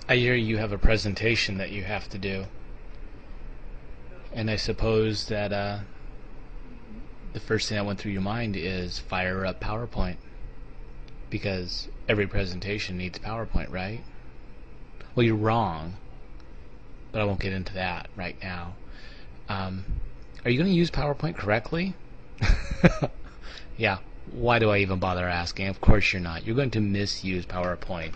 I hear you have a presentation that you have to do, and I suppose that the first thing that went through your mind is fire up PowerPoint, because every presentation needs PowerPoint, right? Well, you're wrong, but I won't get into that right now. Are you going to use PowerPoint correctly? Yeah, why do I even bother asking? Of course you're not. You're going to misuse PowerPoint.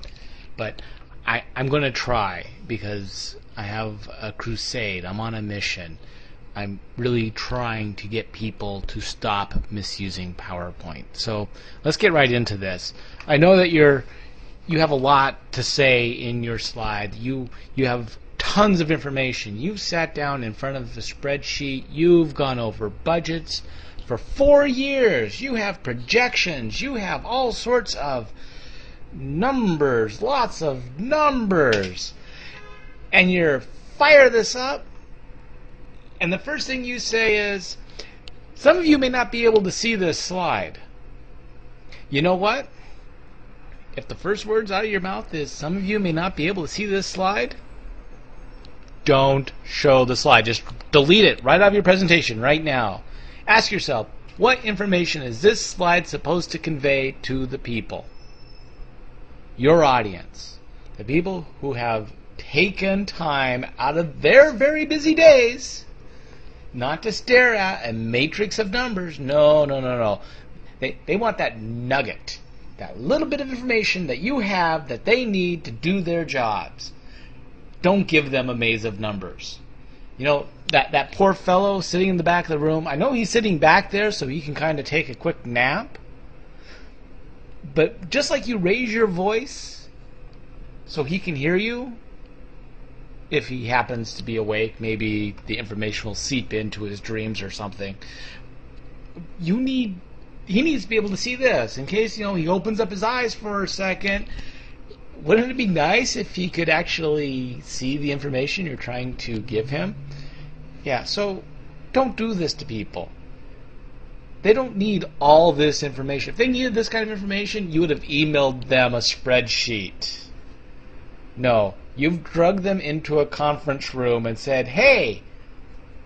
But I'm going to try, because I have a crusade. I'm on a mission. I'm really trying to get people to stop misusing PowerPoint. So let's get right into this. I know that you have a lot to say in your slide. You have tons of information. You've sat down in front of the spreadsheet. You've gone over budgets for 4 years. You have projections. You have all sorts of numbers, lots of numbers. And you fire this up, and the first thing you say is, some of you may not be able to see this slide. You know what? If the first words out of your mouth is, some of you may not be able to see this slide, don't show the slide. Just delete it right out of your presentation right now. Ask yourself, what information is this slide supposed to convey to the people? Your audience. The people who have taken time out of their very busy days not to stare at a matrix of numbers. No. They want that nugget, that little bit of information that you have that they need to do their jobs. Don't give them a maze of numbers. You know, that poor fellow sitting in the back of the room, I know he's sitting back there so he can kind of take a quick nap. But just like you raise your voice so he can hear you, if he happens to be awake, maybe the information will seep into his dreams or something. He needs to be able to see this in case, he opens up his eyes for a second. Wouldn't it be nice if he could actually see the information you're trying to give him? Yeah, so don't do this to people. They don't need all this information. If they needed this kind of information, you would have emailed them a spreadsheet. No, you've drugged them into a conference room and said, hey,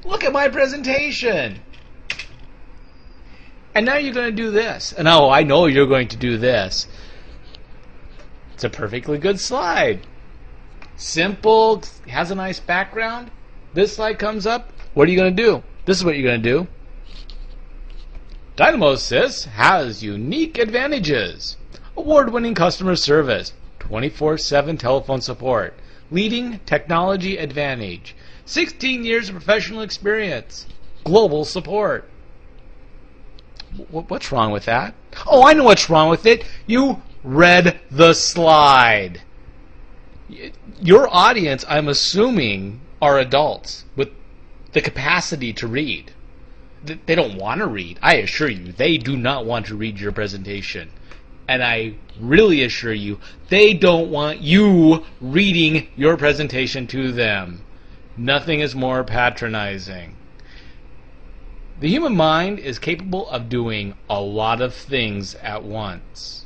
look at my presentation. And now you're going to do this. And oh, I know you're going to do this. It's a perfectly good slide. Simple, has a nice background. This slide comes up. What are you going to do? This is what you're going to do. Misuse has unique advantages. Award-winning customer service. 24/7 telephone support. Leading technology advantage. 16 years of professional experience. Global support. What's wrong with that? Oh, I know what's wrong with it. You read the slide. Your audience, I'm assuming, are adults with the capacity to read. They don't want to read. I assure you, they do not want to read your presentation. And I really assure you, they don't want you reading your presentation to them. Nothing is more patronizing. The human mind is capable of doing a lot of things at once.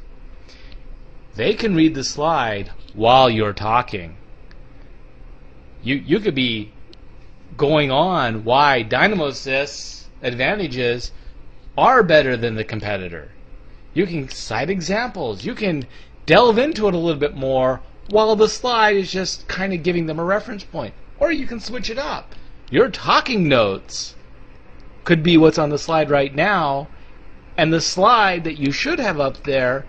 They can read the slide while you're talking. You could be going on why Misuse advantages are better than the competitor. You can cite examples. You can delve into it a little bit more while the slide is just kind of giving them a reference point. Or you can switch it up. Your talking notes could be what's on the slide right now, and the slide that you should have up there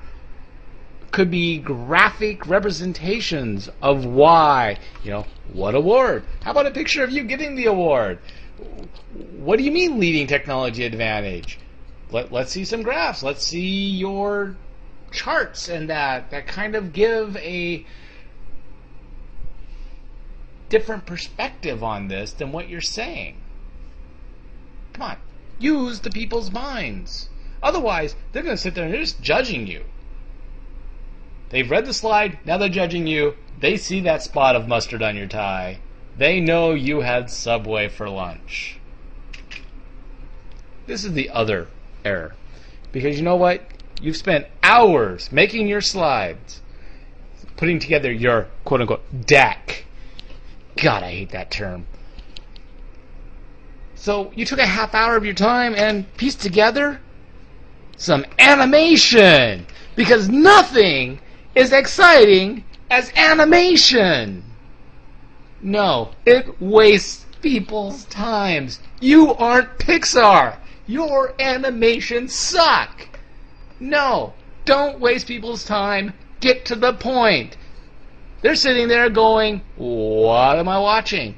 could be graphic representations of why. What award? How about a picture of you getting the award? What do you mean leading technology advantage? Let's see some graphs. Let's see your charts and that kind of give a different perspective on this than what you're saying. Come on, use the people's minds. Otherwise, they're going to sit there and they're just judging you. They've read the slide, now they're judging you. They see that spot of mustard on your tie. They know you had Subway for lunch. This is the other error. Because you know what? You've spent hours making your slides, putting together your quote-unquote deck. God, I hate that term. So you took a half hour of your time and pieced together some animation, because nothing is exciting as animation. No, it wastes people's times. You aren't Pixar. Your animations suck. No, don't waste people's time. Get to the point. They're sitting there going, what am I watching?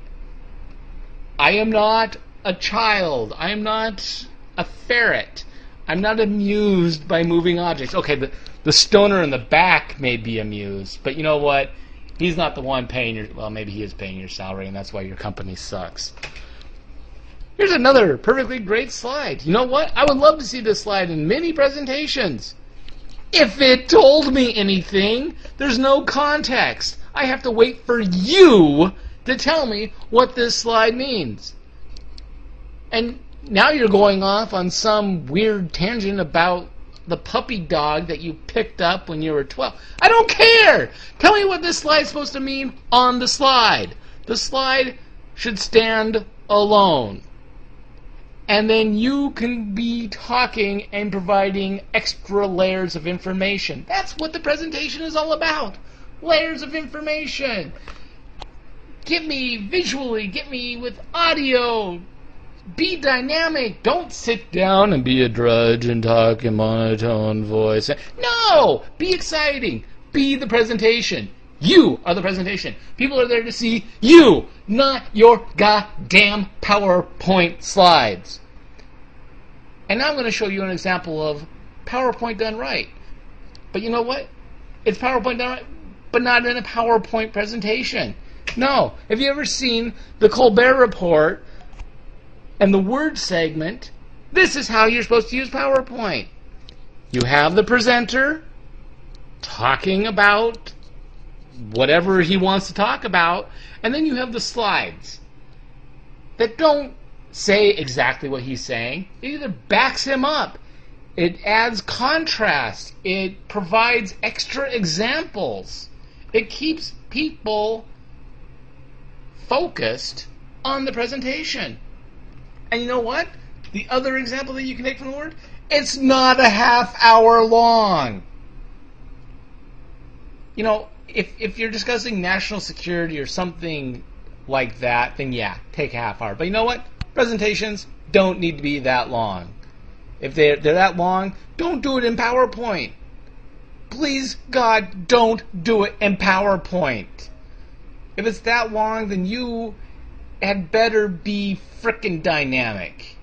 I am not a child. I am not a ferret. I'm not amused by moving objects. Okay, the stoner in the back may be amused, but you know what? He's not the one paying your... Well, maybe he is paying your salary, and that's why your company sucks. Here's another perfectly great slide. You know what? I would love to see this slide in many presentations. If it told me anything, there's no context. I have to wait for you to tell me what this slide means. And now you're going off on some weird tangent about the puppy dog that you picked up when you were 12. I don't care! Tell me what this slide's supposed to mean on the slide. The slide should stand alone. And then you can be talking and providing extra layers of information. That's what the presentation is all about. Layers of information. Get me visually, get me with audio. Be dynamic. Don't sit down and be a drudge and talk in monotone voice. No! Be exciting. Be the presentation. You are the presentation. People are there to see you, not your goddamn PowerPoint slides. And now I'm going to show you an example of PowerPoint done right. But you know what? It's PowerPoint done right, but not in a PowerPoint presentation. No. Have you ever seen the Colbert Report and the word segment? This is how you're supposed to use PowerPoint. You have the presenter talking about whatever he wants to talk about, and then you have the slides that don't say exactly what he's saying. It either backs him up, it adds contrast, it provides extra examples, it keeps people focused on the presentation. And you know what? The other example that you can take from the word, it's not a half hour long. You know, if you're discussing national security or something like that, then yeah, take a half hour. But you know what? Presentations don't need to be that long. If they're that long, don't do it in PowerPoint. Please, God, don't do it in PowerPoint. If it's that long, then you had better be frickin' dynamic.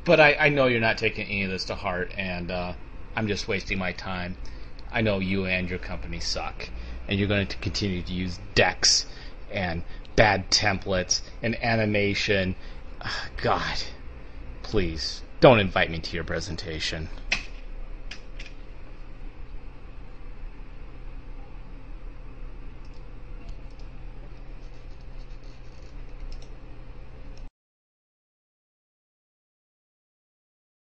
But I know you're not taking any of this to heart, and I'm just wasting my time. I know you and your company suck, and you're going to continue to use decks and bad templates and animation. God, please, don't invite me to your presentation.